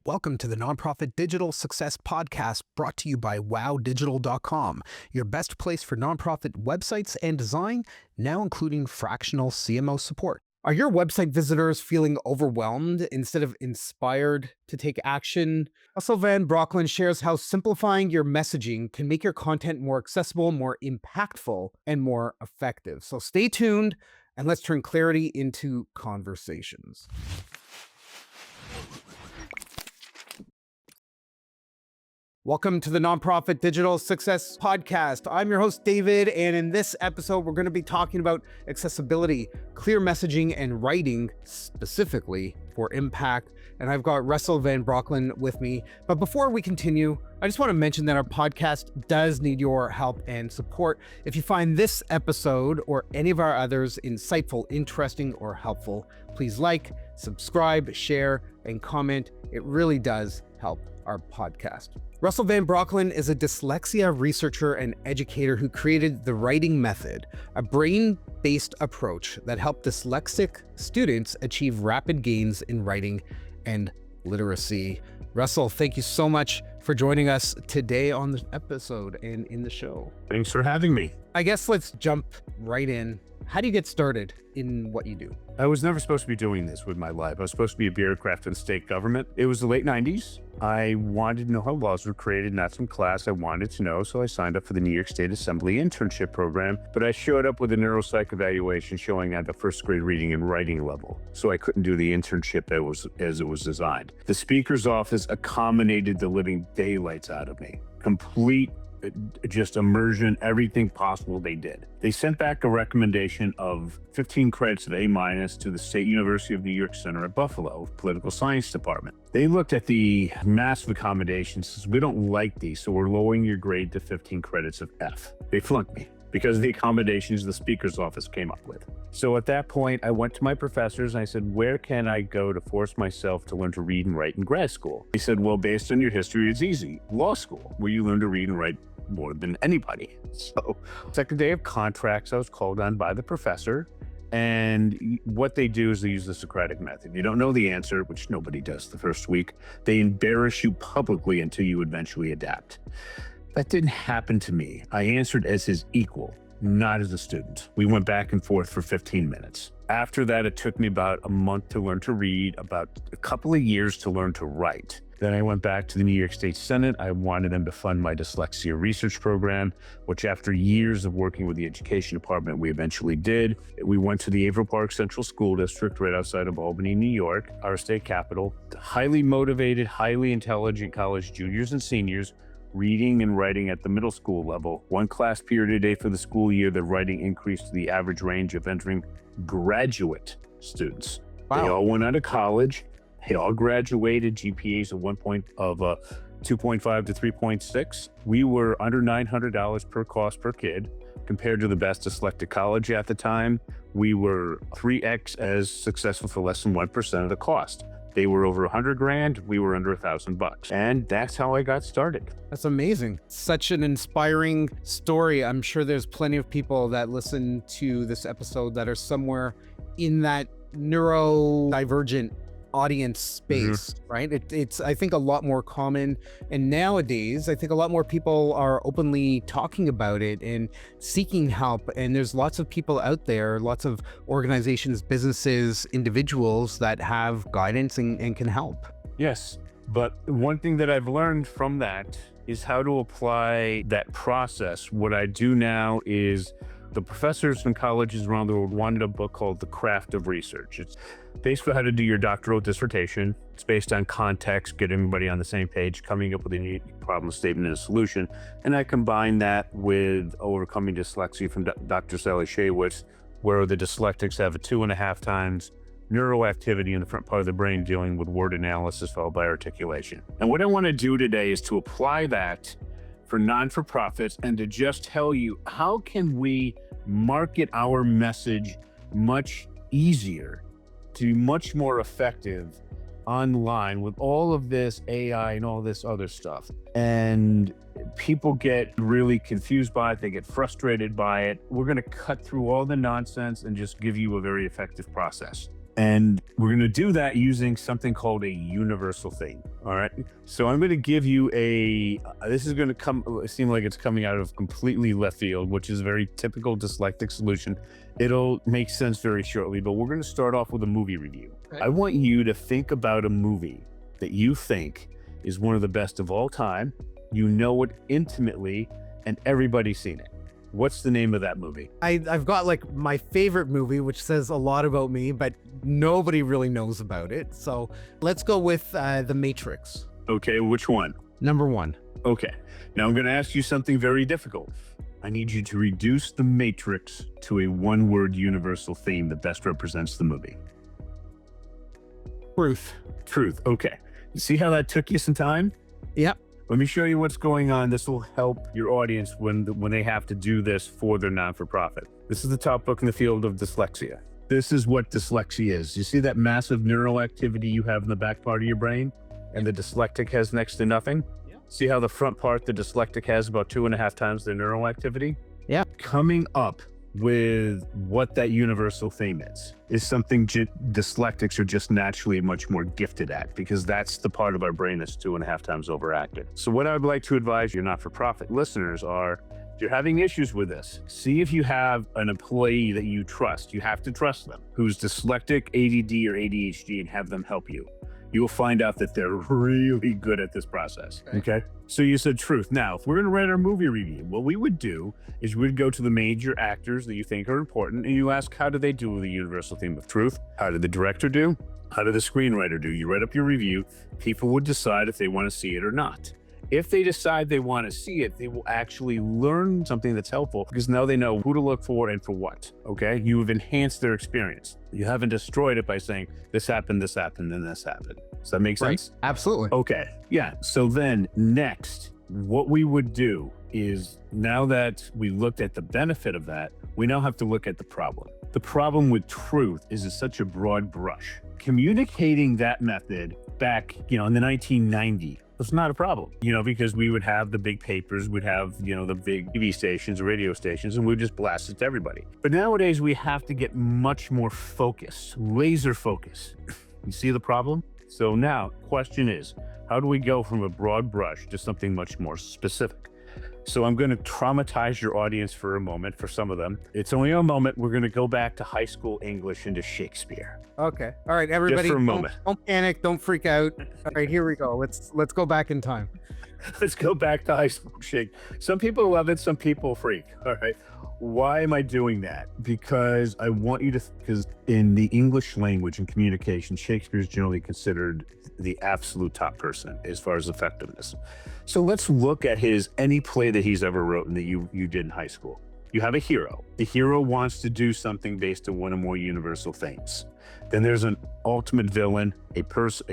Welcome to the Nonprofit Digital Success Podcast, brought to you by wowdigital.com, your best place for nonprofit websites and design, now including fractional CMO support. Are your website visitors feeling overwhelmed instead of inspired to take action? Russell Van Brocklen shares how simplifying your messaging can make your content more accessible, more impactful, and more effective. So stay tuned and let's turn clarity into conversations. Welcome to the Nonprofit Digital Success Podcast. I'm your host, David, and in this episode, we're going to be talking about accessibility, clear messaging, and writing specifically for impact. And I've got Russell Van Brocklen with me. But before we continue, I just want to mention that our podcast does need your help and support. If you find this episode or any of our others insightful, interesting, or helpful, please like, subscribe, share, and comment. It really does help our podcast. Russell Van Brocklen is a dyslexia researcher and educator who created the writing method, a brain-based approach that helped dyslexic students achieve rapid gains in writing and literacy. Russell, thank you so much for joining us today on the episode and in the show. Thanks for having me. I guess let's jump right in. How do you get started in what you do? I was never supposed to be doing this with my life. I was supposed to be a bureaucrat for the state government. It was the late 90s. I wanted to know how laws were created, not some class I wanted to know, so I signed up for the New York State Assembly internship program, but I showed up with a neuropsych evaluation showing at the first grade reading and writing level, so I couldn't do the internship as it was designed. The speaker's office accommodated the living daylights out of me. Complete just immersion, everything possible they did. They sent back a recommendation of 15 credits of A- to the State University of New York Center at Buffalo Political Science Department. They looked at the massive accommodations, says, we don't like these, so we're lowering your grade to 15 credits of F. They flunked me because of the accommodations the speaker's office came up with. So at that point, I went to my professors and I said, where can I go to force myself to learn to read and write in grad school? They said, well, based on your history, it's easy. Law school, where you learn to read and write more than anybody. So second day of contracts, I was called on by the professor, and what they do is they use the Socratic method. You don't know the answer, which nobody does the first week. They embarrass you publicly until you eventually adapt. That didn't happen to me. I answered as his equal, not as a student. We went back and forth for 15 minutes. After that, it took me about a month to learn to read, about a couple of years to learn to write. Then I went back to the New York State Senate. I wanted them to fund my dyslexia research program, which after years of working with the education department, we eventually did. We went to the Averill Park Central School District right outside of Albany, New York, our state capital. Highly motivated, highly intelligent college juniors and seniors reading and writing at the middle school level. One class period a day for the school year, the writing increased to the average range of entering graduate students. Wow. They all went out of college. They all graduated, GPAs of 2.5 to 3.6. We were under $900 per cost per kid. Compared to the best dyslexic college at the time, we were 3x as successful for less than 1% of the cost. They were over $100,000, we were under $1,000. And that's how I got started. That's amazing. Such an inspiring story. I'm sure there's plenty of people that listen to this episode that are somewhere in that neurodivergent audience space, right? It's, I think, a lot more common. And nowadays, I think a lot more people are openly talking about it and seeking help. And there's lots of people out there, lots of organizations, businesses, individuals that have guidance and can help. Yes. But one thing that I've learned from that is how to apply that process. What I do now is the professors from colleges around the world wanted a book called The Craft of Research. It's basically how to do your doctoral dissertation. It's based on context, get everybody on the same page, coming up with a unique problem statement and a solution. And I combine that with Overcoming Dyslexia from Dr. Sally Shaywitz, where the dyslexics have a 2.5 times neuroactivity in the front part of the brain dealing with word analysis followed by articulation. And what I want to do today is to apply that for non-for-profits and to just tell you, how can we market our message much easier, to be much more effective online with all of this AI and all this other stuff. And people get really confused by it. They get frustrated by it. We're going to cut through all the nonsense and just give you a very effective process. And we're going to do that using something called a universal theme. All right. So I'm going to give you this is going to seem like it's coming out of completely left field, which is a very typical dyslexic solution. It'll make sense very shortly, but we're going to start off with a movie review. Okay. I want you to think about a movie that you think is one of the best of all time. You know it intimately and everybody's seen it. What's the name of that movie? I've got like my favorite movie, which says a lot about me, but nobody really knows about it. So let's go with The Matrix. Okay, which one? Number 1. Okay, now I'm going to ask you something very difficult. I need you to reduce The Matrix to a one-word universal theme that best represents the movie. Truth. Truth, okay. You see how that took you some time? Yep. Let me show you what's going on. This will help your audience when they have to do this for their non-for-profit. This is the top book in the field of dyslexia. This is what dyslexia is. You see that massive neural activity you have in the back part of your brain and the dyslexic has next to nothing? Yeah. See how the front part, the dyslexic has about 2.5 times the neural activity? Yeah. Coming up with what that universal theme is something dyslexics are just naturally much more gifted at, because that's the part of our brain that's 2.5 times overactive. So what I would like to advise your not-for-profit listeners are, if you're having issues with this, see if you have an employee that you trust. You have to trust them, who's dyslexic, ADD, or ADHD, and have them help you. You will find out that they're really good at this process. Okay. So you said truth. Now, if we're going to write our movie review, what we would do is we'd go to the major actors that you think are important, and you ask, how do they do with the universal theme of truth? How did the director do? How did the screenwriter do? You write up your review. People would decide if they want to see it or not. If they decide they want to see it, they will actually learn something that's helpful, because now they know who to look for and for what. Okay. You have enhanced their experience. You haven't destroyed it by saying this happened, and this happened. Does that make sense? Right. Absolutely. Okay. Yeah. So then next, what we would do is, now that we looked at the benefit of that, we now have to look at the problem. The problem with truth is it's such a broad brush. Communicating that method back, in the 1990s, it's not a problem, because we would have the big papers, we'd have, the big TV stations, radio stations, and we'd just blast it to everybody. But nowadays we have to get much more focused, laser focus. You see the problem? So now, question is, how do we go from a broad brush to something much more specific? So I'm going to traumatize your audience for a moment, for some of them. It's only a moment. We're going to go back to high school English into Shakespeare. Okay. All right, everybody. Just for a moment. Don't panic. Don't freak out. All right, here we go. Let's go back in time. Let's go back to high school Shakespeare. Some people love it. Some people freak. All right. Why am I doing that? Because I want you to, because in the English language and communication, Shakespeare is generally considered the absolute top person as far as effectiveness. So let's look at any play that he's ever written that you did in high school. You have a hero. The hero wants to do something based on one or more universal themes. Then there's an ultimate villain, a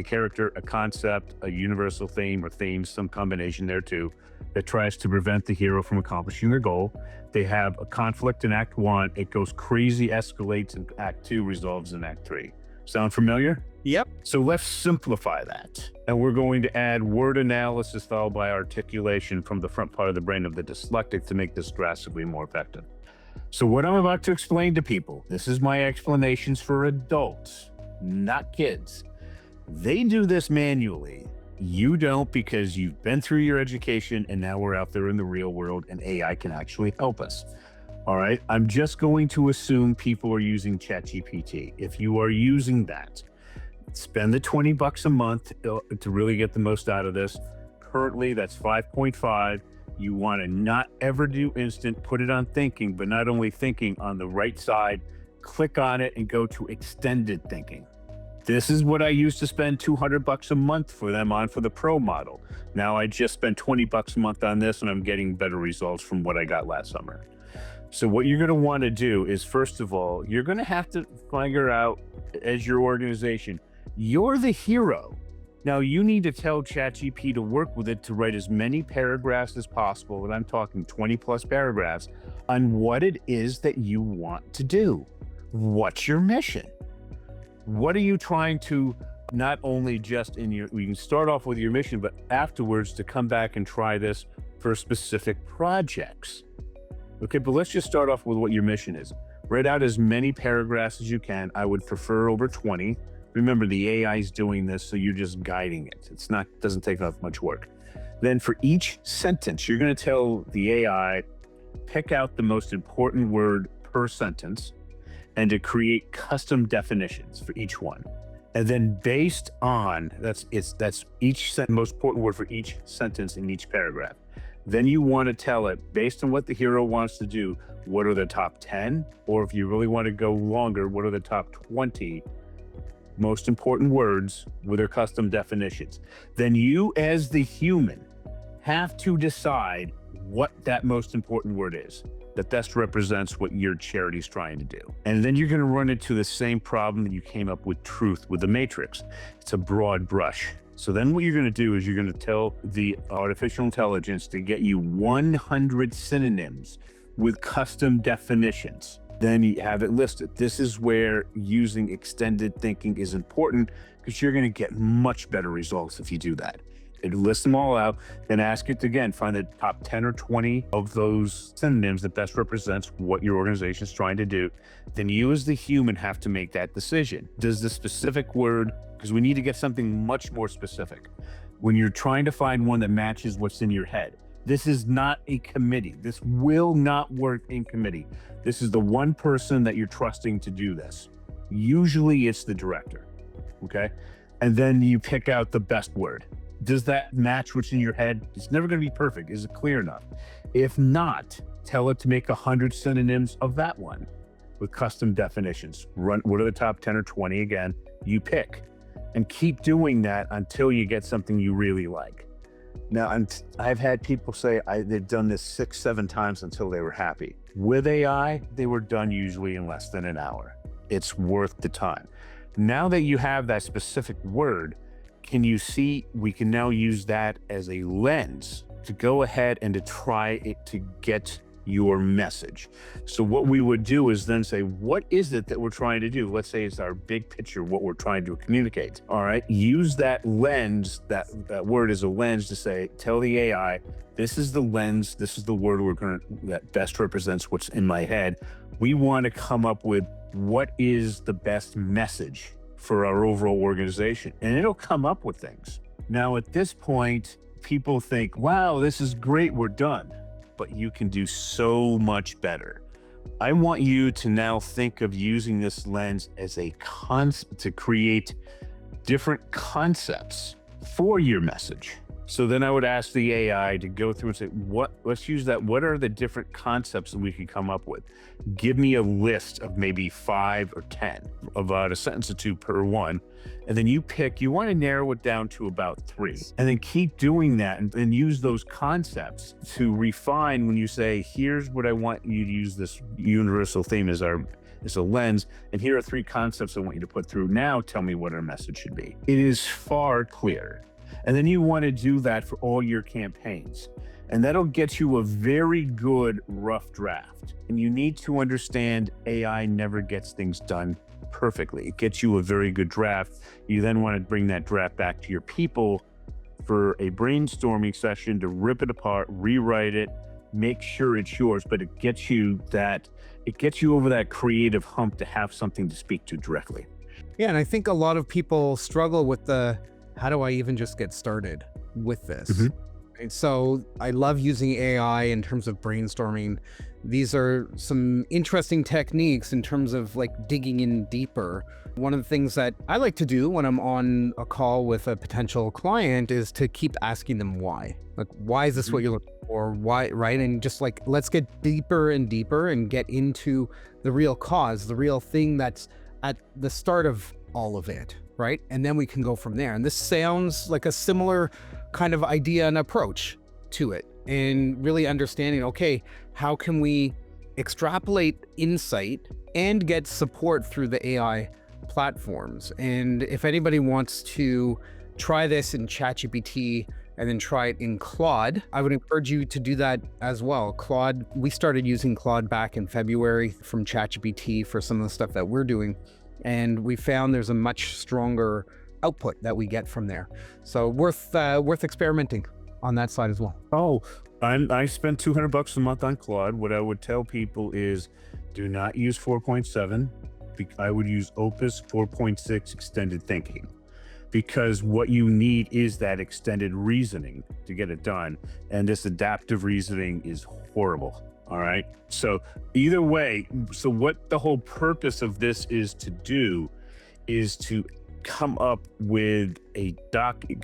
character, a concept, a universal theme or themes, some combination there too, that tries to prevent the hero from accomplishing their goal. They have a conflict in Act 1. It goes crazy, escalates in Act 2, resolves in Act 3. Sound familiar? Yep. So let's simplify that. And we're going to add word analysis followed by articulation from the front part of the brain of the dyslexic to make this drastically more effective. So what I'm about to explain to people, this is my explanations for adults, not kids. They do this manually. You don't, because you've been through your education and now we're out there in the real world and AI can actually help us. All right. I'm just going to assume people are using ChatGPT. If you are using that, spend the $20 a month to really get the most out of this. Currently, that's 5.5. You want to not ever do instant, put it on thinking, but not only thinking, on the right side, click on it and go to extended thinking. This is what I used to spend $200 a month for them on for the pro model. Now I just spent $20 a month on this and I'm getting better results from what I got last summer. So what you're going to want to do is, first of all, you're going to have to figure out, as your organization, you're the hero. Now you need to tell ChatGPT to work with it to write as many paragraphs as possible, and I'm talking 20 plus paragraphs, on what it is that you want to do. What's your mission? What are you trying to, not only just you can start off with your mission, but afterwards to come back and try this for specific projects. Okay, but let's just start off with what your mission is. Write out as many paragraphs as you can. I would prefer over 20. Remember, the AI is doing this, so you're just guiding it. Doesn't take that much work. Then for each sentence, you're going to tell the AI, pick out the most important word per sentence and to create custom definitions for each one. And then based on, that's most important word for each sentence in each paragraph. Then you want to tell it, based on what the hero wants to do, what are the top 10? Or if you really want to go longer, what are the top 20 most important words with their custom definitions? Then you, as the human, have to decide what that most important word is that best represents what your charity is trying to do. And then you're going to run into the same problem that you came up with truth with the matrix. It's a broad brush. So then what you're going to do is you're going to tell the artificial intelligence to get you 100 synonyms with custom definitions. Then you have it listed. This is where using extended thinking is important, because you're going to get much better results if you do that. And list them all out, then ask it to, again, find the top 10 or 20 of those synonyms that best represents what your organization is trying to do. Then you as the human have to make that decision. Does the specific word, because we need to get something much more specific. When you're trying to find one that matches what's in your head, this is not a committee. This will not work in committee. This is the one person that you're trusting to do this. Usually it's the director, okay? And then you pick out the best word. Does that match what's in your head? It's never going to be perfect. Is it clear enough? If not, tell it to make 100 synonyms of that one with custom definitions. What are the top 10 or 20 again? You pick and keep doing that until you get something you really like. Now, I've had people say they've done this 6-7 times until they were happy. With AI, they were done usually in less than an hour. It's worth the time. Now that you have that specific word, can you see we can now use that as a lens to go ahead and to try it to get your message? So what we would do is then say, what is it that we're trying to do? Let's say it's our big picture, what we're trying to communicate. All right, use that lens, that word as a lens to say, tell the AI, this is the lens, this is the word that best represents what's in my head. We want to come up with what is the best message for our overall organization, and it'll come up with things. Now, at this point, people think, wow, this is great, we're done. But you can do so much better. I want you to now think of using this lens as a concept to create different concepts for your message. So then I would ask the AI to go through and say, let's use that. What are the different concepts that we can come up with? Give me a list of maybe 5 or 10, about a sentence or 2 per one. And then you want to narrow it down to about 3. And then keep doing that and use those concepts to refine when you say, here's what I want you to use this universal theme as a lens. And here are 3 concepts I want you to put through. Now tell me what our message should be. It is far clearer. And then you want to do that for all your campaigns. And that'll get you a very good rough draft. And you need to understand AI never gets things done perfectly. It gets you a very good draft. You then want to bring that draft back to your people for a brainstorming session to rip it apart, rewrite it, make sure it's yours, but it gets you over that creative hump to have something to speak to directly. Yeah, and I think a lot of people struggle with how do I even just get started with this? Mm-hmm. And so I love using AI in terms of brainstorming. These are some interesting techniques in terms of like digging in deeper. One of the things that I like to do when I'm on a call with a potential client is to keep asking them why. Like, why is this what you're looking for? Why, right? And just like, let's get deeper and deeper and get into the real cause, the real thing that's at the start of all of it, right? And then we can go from there. And this sounds like a similar kind of idea and approach to it, and really understanding, okay, how can we extrapolate insight and get support through the AI platforms? And if anybody wants to try this in ChatGPT and then try it in Claude, I would encourage you to do that as well. Claude, we started using Claude back in February from ChatGPT for some of the stuff that we're doing. And we found there's a much stronger output that we get from there. So worth experimenting on that side as well. Oh, I spent $200 a month on Claude. What I would tell people is Do not use 4.7. I would use Opus 4.6 extended thinking, because what you need is that extended reasoning to get it done. And this adaptive reasoning is horrible. All right. So either way, so what the whole purpose of this is to do is to come up with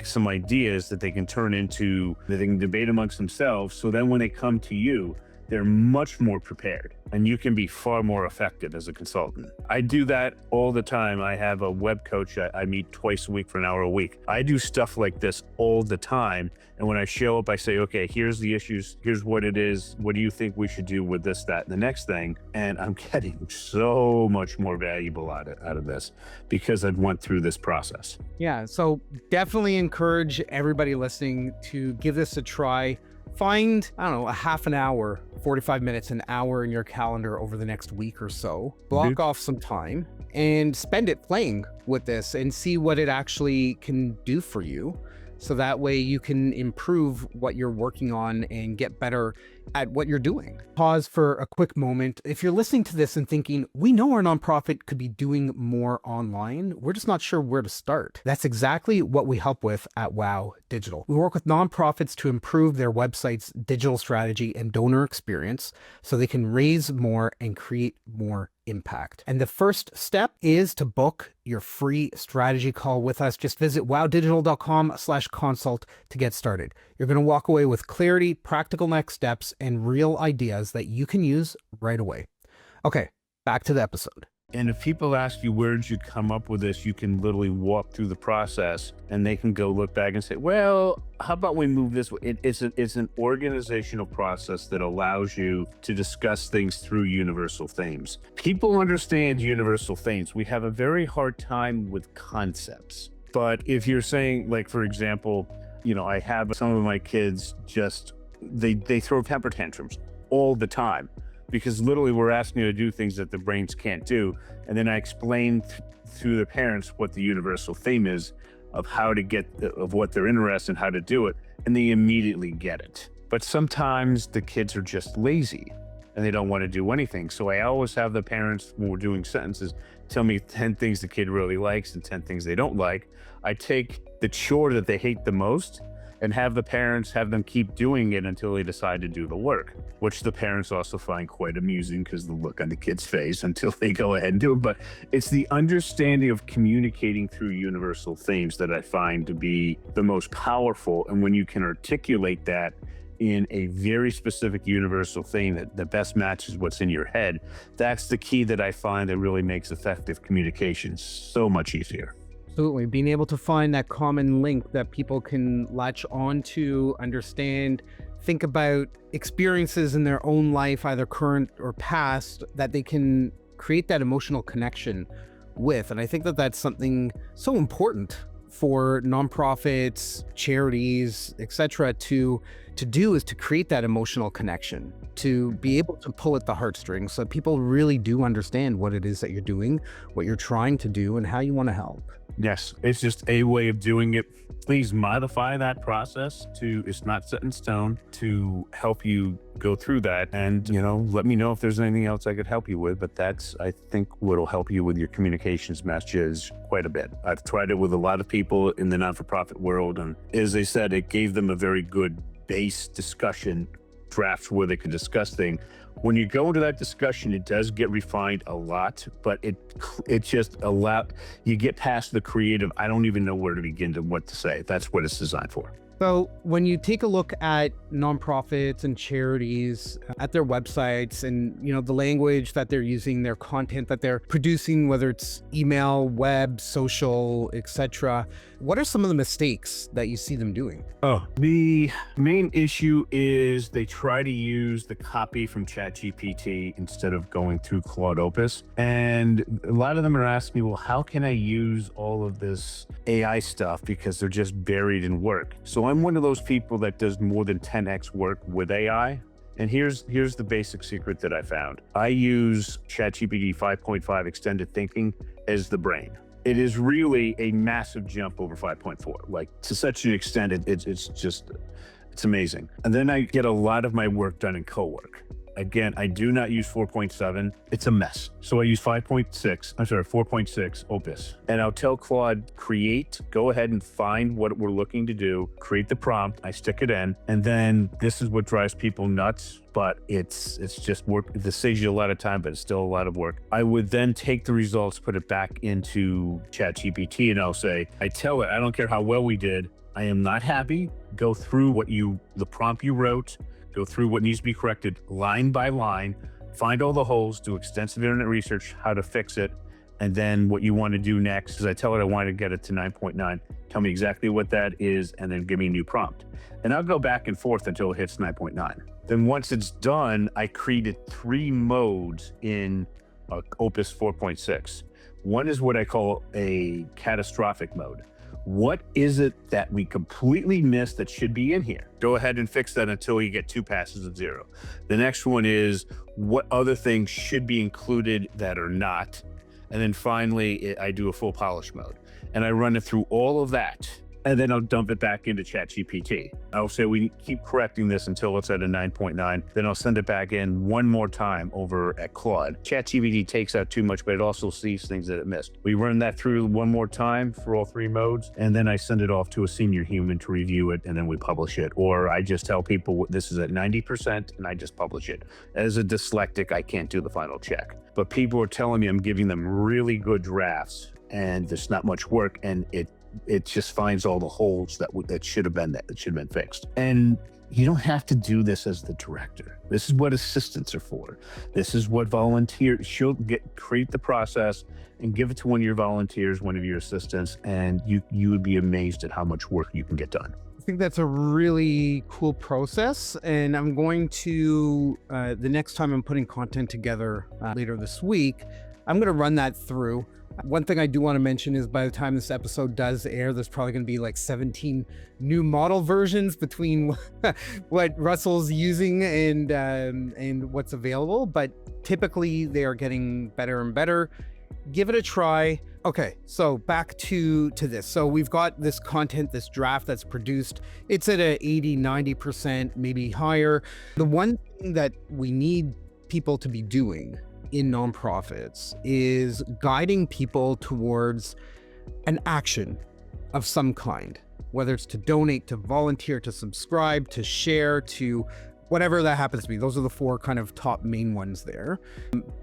some ideas that they can turn into, that they can debate amongst themselves. So then when they come to you, they're much more prepared and you can be far more effective as a consultant. I do that all the time. I have a web coach I meet twice a week for an hour a week. I do stuff like this all the time. And when I show up, I say, okay, here's the issues. Here's what it is. What do you think we should do with this, that, and the next thing? And I'm getting so much more valuable out of this because I've went through this process. Yeah, so definitely encourage everybody listening to give this a try. Find, I don't know, a half an hour, 45 minutes, an hour in your calendar over the next week or so. Block off some time and spend it playing with this and see what it actually can do for you. So that way you can improve what you're working on and get better at what you're doing. Pause for a quick moment. If you're listening to this and thinking, we know our nonprofit could be doing more online, we're just not sure where to start. That's exactly what we help with at WOW Digital. We work with nonprofits to improve their website's digital strategy and donor experience so they can raise more and create more impact. And the first step is to book your free strategy call with us. Just visit wowdigital.com/consult to get started. You're going to walk away with clarity, practical next steps, and real ideas that you can use right away. Okay, back to the episode. And if people ask you, where did you come up with this? You can literally walk through the process and they can go look back and say, well, how about we move this? It's an organizational process that allows you to discuss things through universal themes. People understand universal themes. We have a very hard time with concepts. But if you're saying, like, for example, I have some of my kids they throw temper tantrums all the time, because literally we're asking you to do things that the brains can't do. And then I explain through the parents what the universal theme is of of what they're interested in, how to do it. And they immediately get it. But sometimes the kids are just lazy and they don't want to do anything. So I always have the parents, when we're doing sentences, tell me 10 things the kid really likes and 10 things they don't like. I take the chore that they hate the most and have them keep doing it until they decide to do the work, which the parents also find quite amusing because the look on the kid's face until they go ahead and do it. But it's the understanding of communicating through universal themes that I find to be the most powerful. And when you can articulate that in a very specific universal theme that best matches what's in your head, that's the key that I find that really makes effective communication so much easier. Absolutely. Being able to find that common link that people can latch on to, understand, think about experiences in their own life, either current or past, that they can create that emotional connection with. And I think that that's something so important for nonprofits, charities, etc. to do, is to create that emotional connection, to be able to pull at the heartstrings so people really do understand what it is that you're doing, what you're trying to do, and how you want to help. Yes, it's just a way of doing it. Please modify that process it's not set in stone, to help you go through that. And, let me know if there's anything else I could help you with. But that's, I think, what'll help you with your communications messages quite a bit. I've tried it with a lot of people in the not-for-profit world. And as I said, it gave them a very good base discussion draft where they could discuss things. When you go into that discussion, it does get refined a lot, but it just you get past the creative, I don't even know where to begin to what to say. That's what it's designed for. So when you take a look at nonprofits and charities, at their websites and, the language that they're using, their content that they're producing, whether it's email, web, social, etc., what are some of the mistakes that you see them doing? Oh, the main issue is they try to use the copy from ChatGPT instead of going through Claude Opus. And a lot of them are asking me, well, how can I use all of this AI stuff? Because they're just buried in work. So I'm one of those people that does more than 10x work with AI. And here's the basic secret that I found. I use ChatGPT 5.5 extended thinking as the brain. It is really a massive jump over 5.4, like to such an extent, it's amazing. And then I get a lot of my work done in co-work. Again, I do not use 4.7. It's a mess. So I use 4.6 Opus. And I'll tell Claude, go ahead and find what we're looking to do, create the prompt, I stick it in, and then this is what drives people nuts, but it's just work. This saves you a lot of time, but it's still a lot of work. I would then take the results, put it back into ChatGPT, and I'll say, I tell it, I don't care how well we did, I am not happy. Go through the prompt you wrote, go through what needs to be corrected line by line, find all the holes, do extensive internet research, how to fix it. And then what you want to do next is I tell it I want to get it to 9.9. Tell me exactly what that is, and then give me a new prompt. And I'll go back and forth until it hits 9.9. Then once it's done, I created 3 modes in Opus 4.6. One is what I call a catastrophic mode. What is it that we completely missed that should be in here? Go ahead and fix that until you get 2 passes of 0. The next one is what other things should be included that are not. And then finally, I do a full polish mode. And I run it through all of that. And then I'll dump it back into ChatGPT. I'll say we keep correcting this until it's at a 9.9. Then I'll send it back in one more time over at Claude. ChatGPT takes out too much, but it also sees things that it missed. We run that through one more time for all 3 modes, and then I send it off to a senior human to review it, and then we publish it. Or I just tell people this is at 90%, and I just publish it. As a dyslexic, I can't do the final check. But people are telling me I'm giving them really good drafts, and there's not much work, and it just finds all the holes that should have been fixed. And you don't have to do this as the director. This is what assistants are for. This is what volunteers create the process and give it to one of your volunteers, one of your assistants, and you would be amazed at how much work you can get done. I think that's a really cool process, and I'm going to, the next time I'm putting content together later this week, I'm going to run that through. One thing I do want to mention is by the time this episode does air, there's probably going to be like 17 new model versions between what Russell's using and what's available, but typically they are getting better and better. Give it a try. Okay, so back to this. So we've got this content, this draft that's produced. It's at a 80, 90%, maybe higher. The one thing that we need people to be doing in nonprofits is guiding people towards an action of some kind, whether it's to donate, to volunteer, to subscribe, to share, to whatever that happens to be. Those are the 4 kind of top main ones there.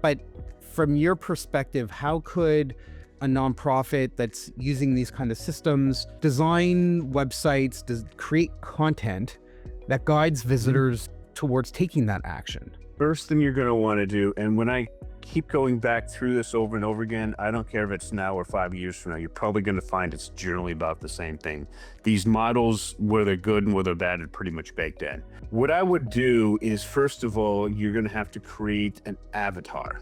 But from your perspective, how could a nonprofit that's using these kind of systems design websites, create content that guides visitors towards taking that action? First thing you're going to want to do, and when I keep going back through this over and over again, I don't care if it's now or 5 years from now, you're probably going to find it's generally about the same thing. These models, where they're good and where they're bad, are pretty much baked in. What I would do is, first of all, you're going to have to create an avatar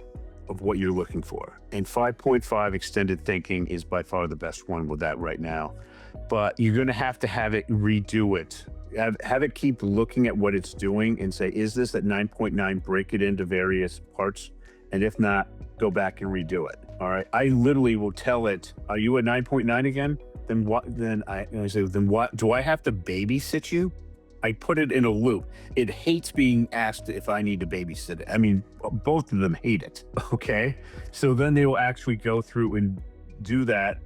of what you're looking for. And 5.5 extended thinking is by far the best one with that right now. But you're going to have it redo it. Have it keep looking at what it's doing and say, is this at 9.9? Break it into various parts. And if not, go back and redo it. All right. I literally will tell it, are you at 9.9 again? Then what? Then I say, then what? Do I have to babysit you? I put it in a loop. It hates being asked if I need to babysit it. I mean, both of them hate it. Okay. So then they will actually go through and do that,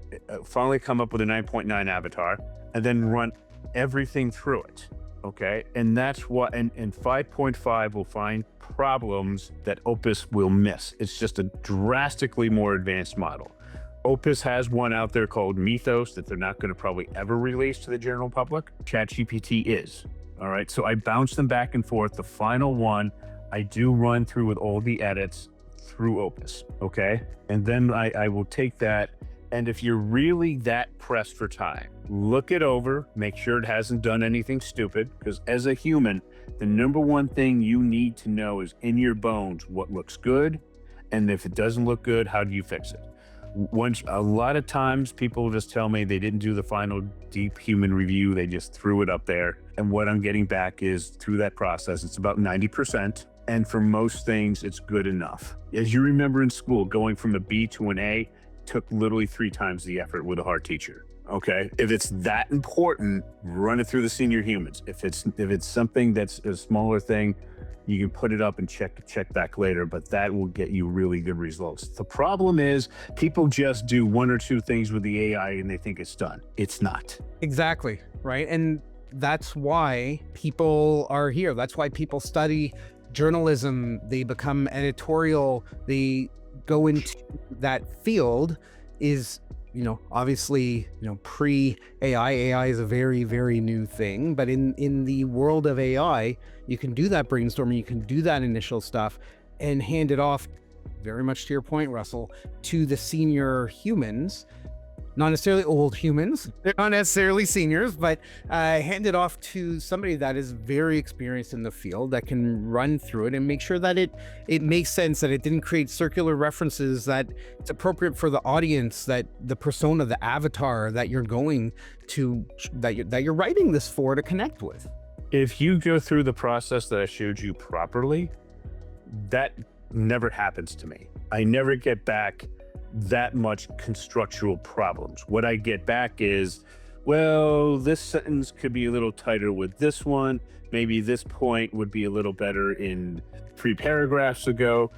finally come up with a 9.9 avatar, and then run everything through it. Okay. And that's what, and 5.5 will find problems that Opus will miss. It's just a drastically more advanced model. Opus has one out there called Mythos that they're not going to probably ever release to the general public. ChatGPT is. All right. So I bounce them back and forth. The final one, I do run through with all the edits through Opus. Okay. And then I will take that. And if you're really that pressed for time, look it over, make sure it hasn't done anything stupid, because as a human, the number one thing you need to know is in your bones what looks good, and if it doesn't look good, how do you fix it? A lot of times people just tell me they didn't do the final deep human review, they just threw it up there. And what I'm getting back is through that process, it's about 90%. And for most things, it's good enough. As you remember in school, going from a B to an A took literally 3 times the effort with a hard teacher. Okay. If it's that important, run it through the senior humans. If it's something that's a smaller thing, you can put it up and check back later, but that will get you really good results. The problem is people just do one or two things with the AI and they think it's done. It's not. Exactly, right? And that's why people are here. That's why people study journalism, they become editorial, they go into that field is, obviously, pre-AI. AI is a very, very new thing, but in the world of AI, you can do that brainstorming, you can do that initial stuff and hand it off, very much to your point, Russell, to the senior humans. Not necessarily old humans, they're not necessarily seniors, but hand it off to somebody that is very experienced in the field that can run through it and make sure that it makes sense, that it didn't create circular references, that it's appropriate for the audience, that the persona, the avatar that you're going to, that you're writing this for to connect with. If you go through the process that I showed you properly, that never happens to me. I never get back that much constructural problems. What I get back is, well, this sentence could be a little tighter with this one. Maybe this point would be a little better in 3 paragraphs ago.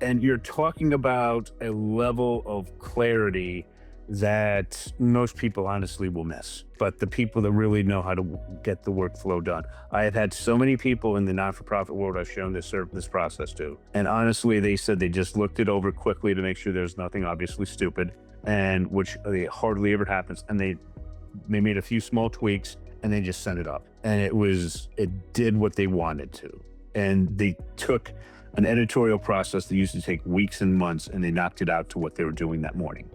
And you're talking about a level of clarity that most people honestly will miss. But the people that really know how to get the workflow done. I have had so many people in the not-for-profit world I've shown this process to. And honestly, they said they just looked it over quickly to make sure there's nothing obviously stupid, and which hardly ever happens. And they made a few small tweaks and they just sent it up. And it did what they wanted to. And they took an editorial process that used to take weeks and months and they knocked it out to what they were doing that morning.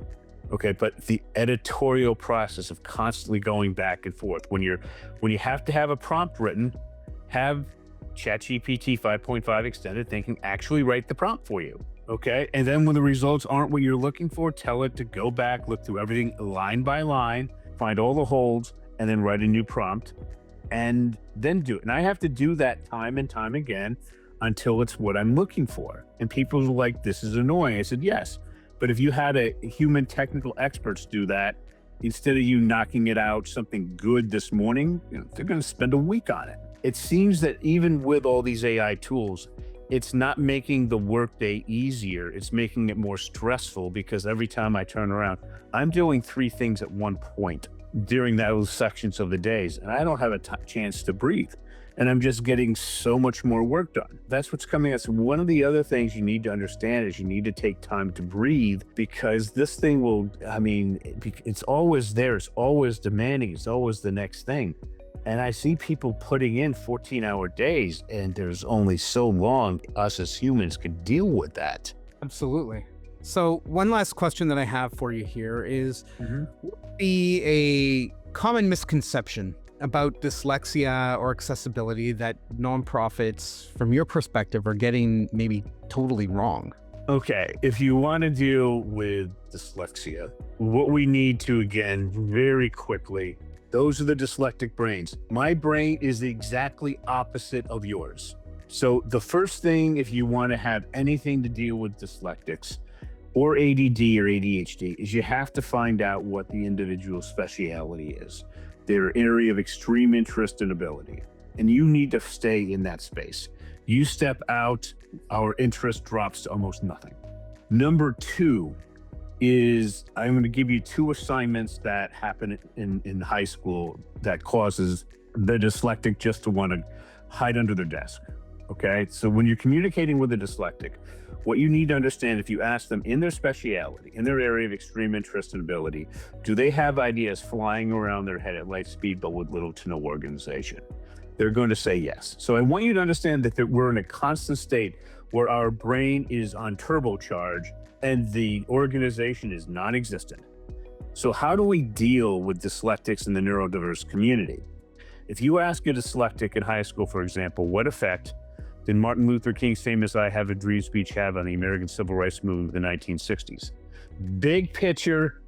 Okay, but the editorial process of constantly going back and forth, when you have to have a prompt written, have ChatGPT 5.5 extended thinking actually write the prompt for you. Okay, and then when the results aren't what you're looking for, tell it to go back, look through everything line by line, find all the holds, and then write a new prompt, and then do it. And I have to do that time and time again until it's what I'm looking for. And people are like, "This is annoying." I said, "Yes." But if you had a human technical experts do that, instead of you knocking it out something good this morning, they're going to spend a week on it. It seems that even with all these AI tools, it's not making the workday easier. It's making it more stressful because every time I turn around, I'm doing 3 things at one point during those sections of the days, and I don't have a chance to breathe. And I'm just getting so much more work done. That's what's coming up. So one of the other things you need to understand is you need to take time to breathe, because this thing it's always there. It's always demanding. It's always the next thing. And I see people putting in 14-hour days, and there's only so long us as humans can deal with that. Absolutely. So one last question that I have for you here is, what would be a common misconception about dyslexia or accessibility that nonprofits, from your perspective, are getting maybe totally wrong? Okay, if you want to deal with dyslexia, what we need to, again, very quickly, those are the dyslexic brains. My brain is the exactly opposite of yours. So the first thing, if you want to have anything to deal with dyslexics or ADD or ADHD, is you have to find out what the individual speciality is, their area of extreme interest and ability. And you need to stay in that space. You step out, our interest drops to almost nothing. Number 2 is, I'm going to give you 2 assignments that happen in high school that causes the dyslexic just to want to hide under their desk. Okay, so when you're communicating with a dyslexic, what you need to understand, if you ask them in their speciality, in their area of extreme interest and ability, do they have ideas flying around their head at light speed but with little to no organization? They're going to say yes. So I want you to understand that we're in a constant state where our brain is on turbocharge and the organization is non-existent. So how do we deal with dyslexics in the neurodiverse community? If you ask a dyslexic in high school, for example, what effect did Martin Luther King's famous "I Have a Dream" speech have on the American Civil Rights Movement of the 1960s? Big picture,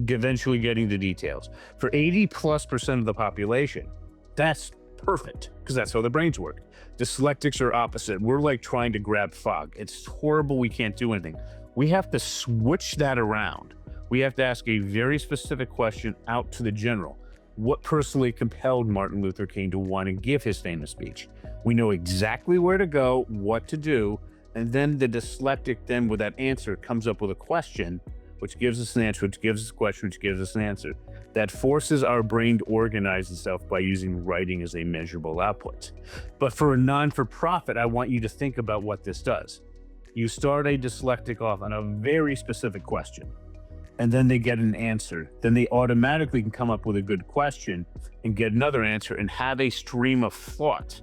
eventually getting the details. For 80+% of the population, that's perfect, because that's how the brains work. Dyslexics are opposite. We're like trying to grab fog. It's horrible. We can't do anything. We have to switch that around. We have to ask a very specific question out to the general. What personally compelled Martin Luther King to want to give his famous speech? We know exactly where to go, what to do, and then the dyslexic then with that answer comes up with a question, which gives us an answer, which gives us a question, which gives us an answer. That forces our brain to organize itself by using writing as a measurable output. But for a non-for-profit, I want you to think about what this does. You start a dyslexic off on a very specific question, and then they get an answer. Then they automatically can come up with a good question and get another answer and have a stream of thought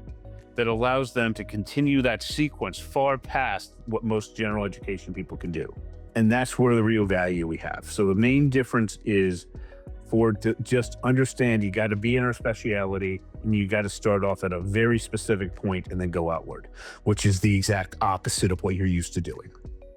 that allows them to continue that sequence far past what most general education people can do. And that's where the real value we have. So the main difference is to just understand you got to be in our speciality and you got to start off at a very specific point and then go outward, which is the exact opposite of what you're used to doing.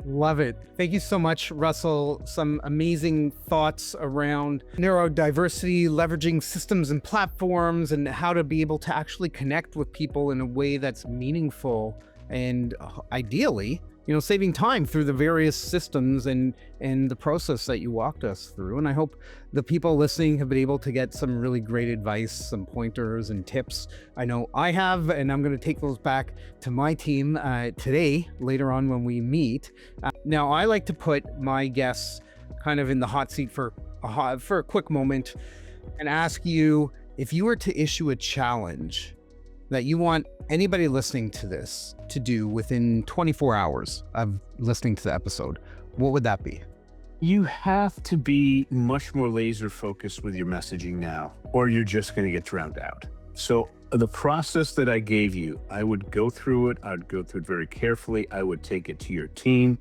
Love it. Thank you so much, Russell. Some amazing thoughts around neurodiversity, leveraging systems and platforms, and how to be able to actually connect with people in a way that's meaningful and ideally, saving time through the various systems and the process that you walked us through. And I hope the people listening have been able to get some really great advice, some pointers and tips. I know I have, and I'm going to take those back to my team today, later on when we meet. Now, I like to put my guests kind of in the hot seat for a quick moment and ask you, if you were to issue a challenge that you want anybody listening to this to do within 24 hours of listening to the episode, what would that be? You have to be much more laser focused with your messaging now, or you're just going to get drowned out. So the process that I gave you, I would go through it. I would go through it very carefully. I would take it to your team,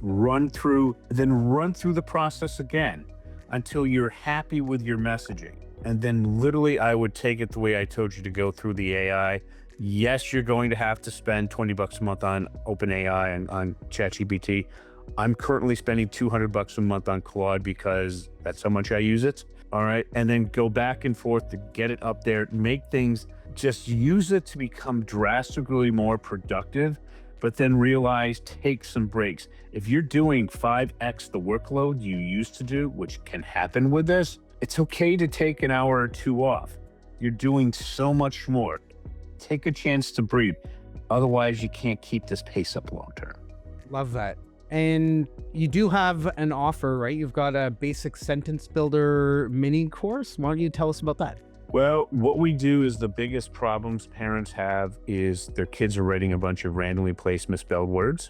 run through the process again until you're happy with your messaging. And then literally I would take it the way I told you to go through the AI. Yes, you're going to have to spend $20 a month on OpenAI and on ChatGPT. I'm currently spending $200 a month on Claude because that's how much I use it. All right. And then go back and forth to get it up there, make things, just use it to become drastically more productive, but then realize, take some breaks. If you're doing 5x the workload you used to do, which can happen with this, it's okay to take an hour or two off. You're doing so much more. Take a chance to breathe. Otherwise, you can't keep this pace up long term. Love that. And you do have an offer, right? You've got a basic sentence builder mini course. Why don't you tell us about that? Well, what we do is the biggest problems parents have is their kids are writing a bunch of randomly placed misspelled words.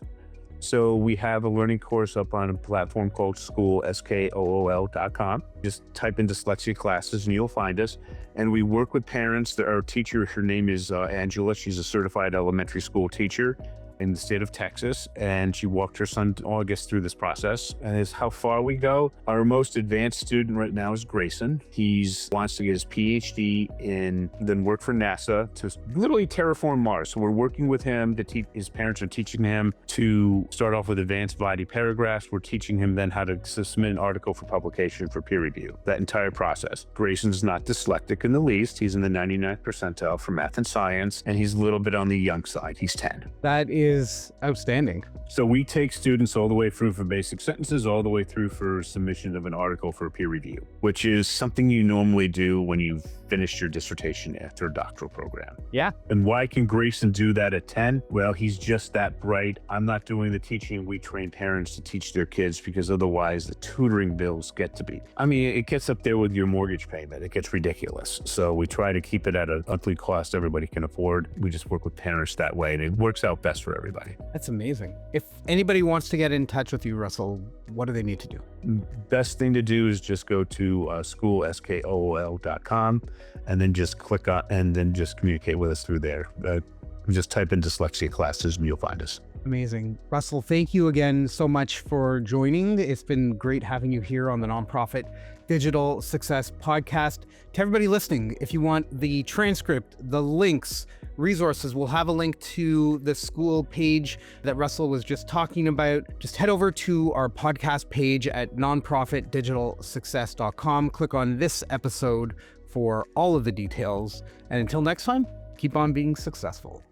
So we have a learning course up on a platform called School, SKOOL.com. Just type in dyslexia classes and you'll find us. And we work with parents. Our teacher, her name is Angela. She's a certified elementary school teacher in the state of Texas. And she walked her son August through this process. And it's how far we go. Our most advanced student right now is Grayson. He wants to get his PhD in, then work for NASA to literally terraform Mars. So we're working with him to teach, his parents are teaching him to start off with advanced body paragraphs. We're teaching him then how to submit an article for publication for peer review, that entire process. Grayson's not dyslexic in the least. He's in the 99th percentile for math and science, and he's a little bit on the young side. He's 10. That is outstanding. So we take students all the way through for basic sentences, all the way through for submission of an article for peer review, which is something you normally do when you've finished your dissertation after a doctoral program. Yeah. And why can Grayson do that at 10? Well, he's just that bright. I'm not doing the teaching. We train parents to teach their kids because otherwise the tutoring bills get to be, it gets up there with your mortgage payment. It gets ridiculous. So we try to keep it at a monthly cost everybody can afford. We just work with parents that way, and it works out best for everybody. That's amazing. If anybody wants to get in touch with you, Russell, what do they need to do? Best thing to do is just go to school, SKOOL.com, and then just click on, and then just communicate with us through there. Just type in dyslexia classes and you'll find us. Amazing. Russell, thank you again so much for joining. It's been great having you here on the Nonprofit Digital Success Podcast. To everybody listening, if you want the transcript, the links, resources, we'll have a link to the school page that Russell was just talking about. Just head over to our podcast page at nonprofitdigitalsuccess.com. Click on this episode for all of the details. And until next time, keep on being successful.